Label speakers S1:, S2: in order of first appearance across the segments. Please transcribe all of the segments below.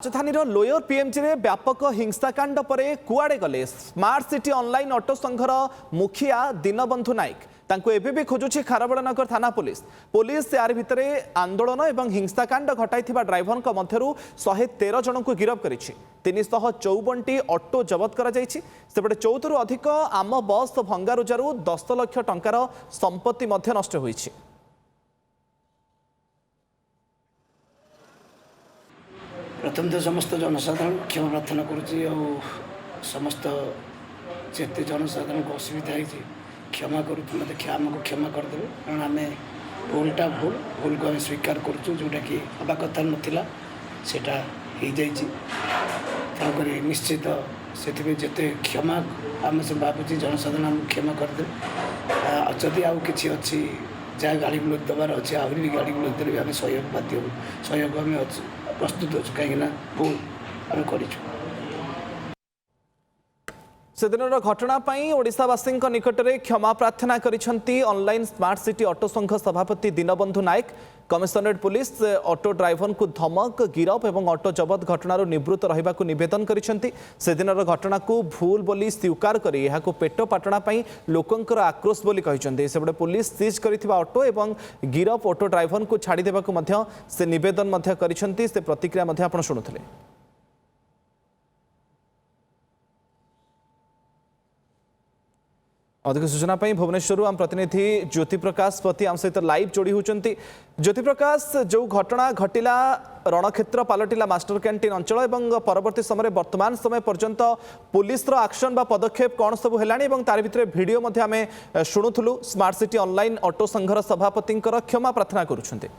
S1: राजधानी lower PMG रे व्यापक हिंसाकांड पर कुआड़े गले स्मार्ट सिटी ऑनलाइन ऑटो संघर मुखिया दीनबंधु नायक तांको एबे भी खोजुछि खारबड़नगर थाना पुलिस पुलिस यार भितरे आंदोलन एवं हिंसाकांड घटाइथिबा ड्राइवर मध्यरु 113 जन को गिरफ्त करिछि 354टी ऑटो जबत करा जाइछि सेपटे 14 रु अधिक आम बस भंगारुजारु 10 लाख टंकार संपत्ति मध्य नष्ट होइछि।
S2: प्रथम तो समस्त जनसाधारण क्षमा प्रार्थना करुच्ची समस्त जिते जनसाधारण को असुविधा होती क्षमा करूँ मत आमको क्षमा करदे कारण आम भूलटा भूल को आम स्वीकार करुँ जोटा कि हवा कथा नाला सेटा हो जाकर निश्चित से जिते क्षमा आम सब भावुँ जनसाधारण आमको क्षमा करदे जदि आउ कि अच्छी जहाँ गाड़ी गुलोज देवार अच्छे आहरी भी गाड़ी गुलोज देने आम सहयोग बाध्य सहयोग आम प्रस्तुत अच्छे कहीं भूल आम कर
S1: सेदिनर घटना ओडिशावासी निकट में क्षमा प्रार्थना करिसेंती ऑनलाइन स्मार्ट सिटी ऑटो संघ सभापति दीनबंधु नायक कमिशनरेट पुलिस ऑटो ड्राइवर को धमक गिरफ और ऑटो जबत घटनार निवृत्त रहा निवेदन करिसेंती सेदिनर घटना को भूल बोली स्वीकार करी यहां पेट पाटना लोकंकर आक्रोश बोली कहिसेंती सेपटे पुलिस सीज करिथिबा ऑटो एवं गिरफ ऑटो ड्राइवर को छाड़ी देबाकू मध्य से निवेदन मध्य करिसेंती से प्रतिक्रिया मध्य आपण शुणुथिले। अधिक सूचना भुवनेश्वर आम प्रतिनिधि ज्योति प्रकाश पति आम सहित लाइव जोड़ी होती। ज्योति प्रकाश जो घटना घटिला रणक्षेत्र पलटिला मास्टर कैंटीन अंचल और परवर्ती समय वर्तमान समय पर्यंत पुलिस एक्शन बा पदक्षेप कौन सब है तार भितर भिडियो आम शुणुलु स्मार्ट सिटी ऑनलाइन ऑटो संघर सभापति क्षमा प्रार्थना करुछन्ते।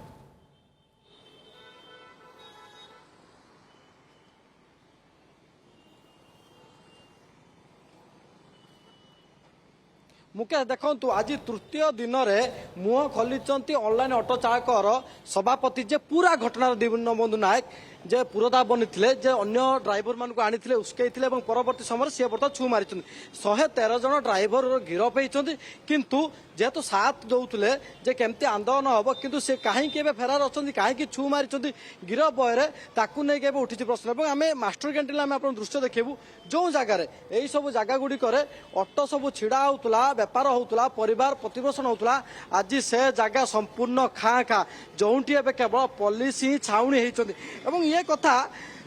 S3: मुकेश देखु आज तृतीय दिन में मुह खोली ऑनलाइन ऑटो चालकर सभापति जे पूरा घटनार दीनबंधु नायक जे पुरदा बनी जे अन्य ड्राइवर मान को आनी उस्कई परवर्ती समय सी बर्तमान छु मारी 113 जन ड्राइवर गिरफ होती किंतु जेहेतु साथ दौले जे केमती आंदोलन हम किंतु से कहीं फेरार अच्छा कहीं छु मारी गिरफ बहरे ताकू नहीं उठी प्रश्न और आम मास्टर कैंटीन आम आप दृश्य देखू जो जगार यही सब जगह गुड़िक ऑटो सब छिड़ा होता बेपार होता परिवार प्रतिपोषण होता आज से जगह संपूर्ण खाँ खाँ जोटी एवं केवल पुलिस ही छाउणी होती ये कथा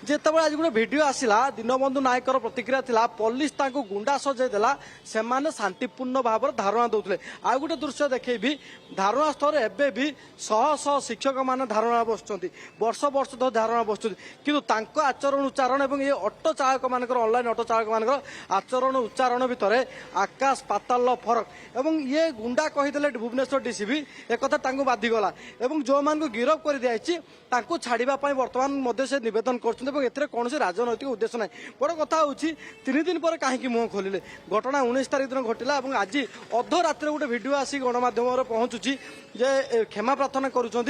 S3: जितेबाला आज गोटे भिडियो आसला दीनबंधु नायकर प्रतिक्रिया थिला पुलिस तांको गुंडा सजेदेला से शांतिपूर्ण भाव धारणा दौले आ गोटे दृश्य देखी धारणा स्थल एवं भी शह शह शिक्षक मैंने धारणा बसुँच वर्ष वर्ष धर धारणा बसुँच किंतु आचरण उच्चारण और ये ऑटो चालक मान ऑनलाइन ऑटो चालक मान आचरण उच्चारण भितर आकाश पाताल फरक और ये गुंडा कहीदे भुवनेश्वर डीसीपी एक बाधिगला और जो मान गिरफ कर दिखाई छाड़ापी बर्तमान से नवेदन कर कौन राजनैतिक उद्देश्य ना बड़ कथा हूँ 3 दिन पर कहीं मुह खोलिले घटना 19 तारीख दिन घटला और आज अधरात्र गोटे भिडियो आसी गणमाध्यम पहुंचुची जे क्षमा प्रार्थना करुँच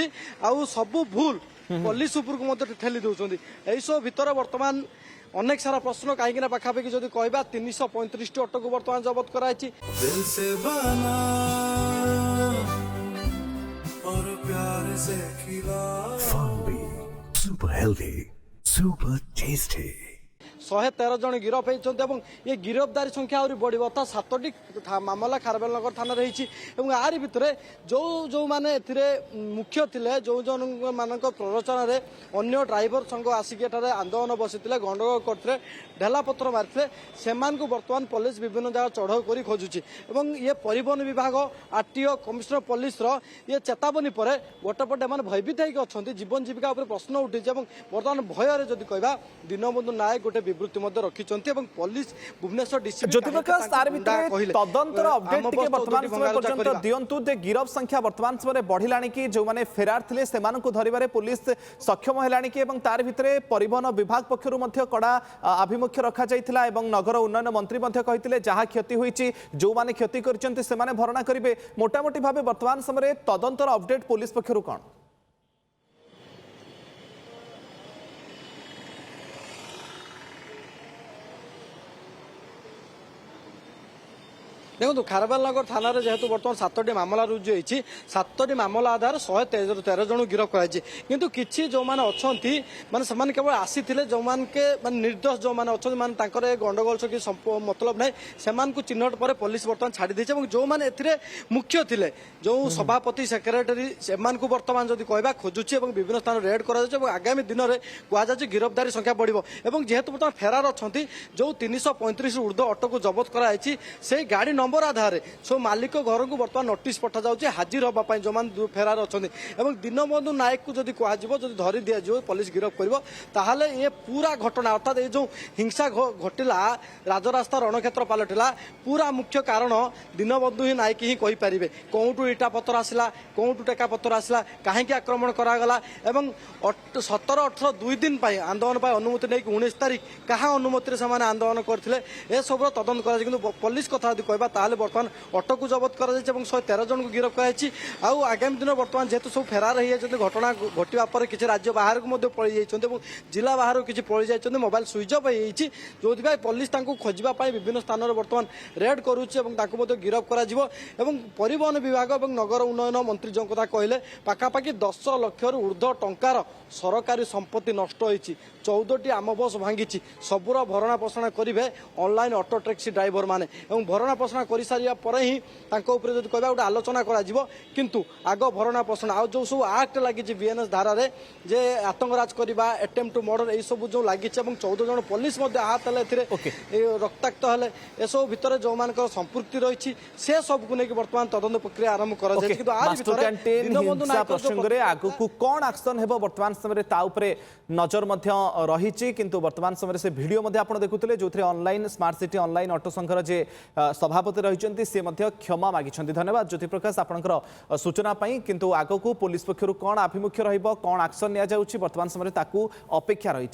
S3: सबू भूल पुलिस उपर ठेली दौरान यही सब भितर बर्तमान अनेक सारा प्रश्न कहीं पाखापाखि जब कह 335 ऑटो को बर्तमान जबत कराई
S4: Super tasty.
S3: 113 जन गिरफ होती ये गिरफ्तारी संख्या आहरी बढ़ 7टी मामला खारबेलनगर थाना रही आरी भितर जो जो माने मुख्य थे जो जो मान प्ररोचन अन्य ड्राइवर संघ आसिक आंदोलन बसी गंडगोल करते ढेलापत्र मारी से बर्तमान पुलिस विभिन्न जगह चढ़ाऊ कर खोजुची ये परिवहन विभाग आरटीओ कमिशनर पुलिस ये चेतावनी पर गोटे पटे मैंने भयभीत होकर जीवन जीविका प्रश्न उठी बर्तमान भयर जदि कह दीनबंधु नायक गोटे विवृत्ति रखी पुलिस भुवनेश्वर
S1: ज्योति प्रकाश तार भितर तदंतर अपडेट टिके वर्तमान समय पर्यंत दियंतु जे गिरफ संख्या वर्तमान समय बढ़िलानी कि जो माने फरार थिले सेमानकु धरिबारे पुलिस सक्षम हेलानी कि एवं तार भितर परिवहन विभाग पक्षरु मध्य कड़ा आभिमुख्य रखा जाइथिला एवं नगर उन्नयन मंत्री मध्य कहिथिले जहा क्षति होईची जो माने क्षति करचंती से माने भरणा करिवे मोटामोटी भाबे वर्तमान समय तदंतर अपडेट पुलिस पक्षरु कोन
S3: देखो खारबालनगर थाना जेहेतु बर्तमान 7टी मामला रुजु होती 7टी मामला आधार 113 जन गिरफ कराई किंतु किसी जो मैंने अच्छा माने से केवल आसी जो मानके माने निर्दोष जो मैंने अच्छा माने गंडगोल कि मतलब ना से चिन्हट पर पुलिस बर्तमान छाड़ी देছে এবং जो मैंने एथिरे मुख्य थिले जो सभापति सेक्रेटरी से बर्तमान जदि कहबा खोजुची और विभिन्न स्थान रेड करा जाय आगामी दिन में कहुच्छे गिरफ्तारी संख्या बढ़िबो एवं जेहेतु बर्तमान फेरार अच्छा जो 335 ऊर्ध्व ऑटो को जबत कराई से गाड़ी नंबर आधार सो मालिक घर को बर्तमान नोटिस पठा जाउछि हाजिर होगा जो मैंने फेरार अच्छा दीनबंधु नायक को जदि कह धरी दिज्व पुलिस गिरफ कर ताहले ये पूरा घटना अर्थात ये जो हिंसा घटिला राजरास्ता रणक्षेत्र पलटिला पूरा मुख्य कारण दीनबंधु ही नायक ही कही पारे कौटू इटा पत्थर आसला कौटू टेका पत्थर आसला कहीं आक्रमण करागला 17-18 2 दिन आंदोलन अनुमति नहीं 19 तारीख क्या अनुमति से आंदोलन करते ए सब तदंत कर पुलिस कथा कहबा ताहले बर्तमान ऑटो को जबत कर 113 जन को गिरफ कराई आगामी दिन बर्तमान जेहेतु सब फेरार हो जाती घटना घटवा पर किसी राज्य बाहर को पलि जाइए जिला बाहर किसी पलि जाइए मोबाइल स्विच अफ होती जो पुलिस खोजापी विभिन्न स्थान में बर्तमान रेड करुच्चे गिरफ कर परिवहन विभाग और नगर उन्नयन मंत्री जो कथा कहले पाखापाखि 10 लाख ऊर्ध्व टंकार सरकारी संपत्ति नष्ट होती 14टी आम बस भांगी सबूर भरणा पोषण करेंगे ऑनलाइन ऑटो टैक्सी ड्राइवर मैंने भरणा पोषण कर सारा पर ही कहबा गोटे आलोचना किंतु आग भरणा पोषण आ जो सब आक्ट लगी बीएनएस धारा रे जे आतंकराज करवा अटेम्प्ट टू मर्डर यही सब जो लगी 14 जन पुलिस आहत रक्ताक्त हेले ए सब भितर जो मान संपृक्ति रही से सब को लेकिन बर्तमान तदंत प्रक्रिया आरंभ
S1: प्रसंगे आगु कौन एक्शन हेबो वर्तमान समय ता उपरे नजर रही किंतु वर्तमान समय से वीडियो आप देखुते जो online smart city online auto संघर जे सभापति रही से क्षमा मागिछन्ति। धन्यवाद ज्योति प्रकाश आपनकर सूचना पाई किंतु आगो को पुलिस पक्षरु कौन आभिमुख्य रहिबो कौन एक्शन निया जाउछि वर्तमान समय ताकू अपेक्षा रही।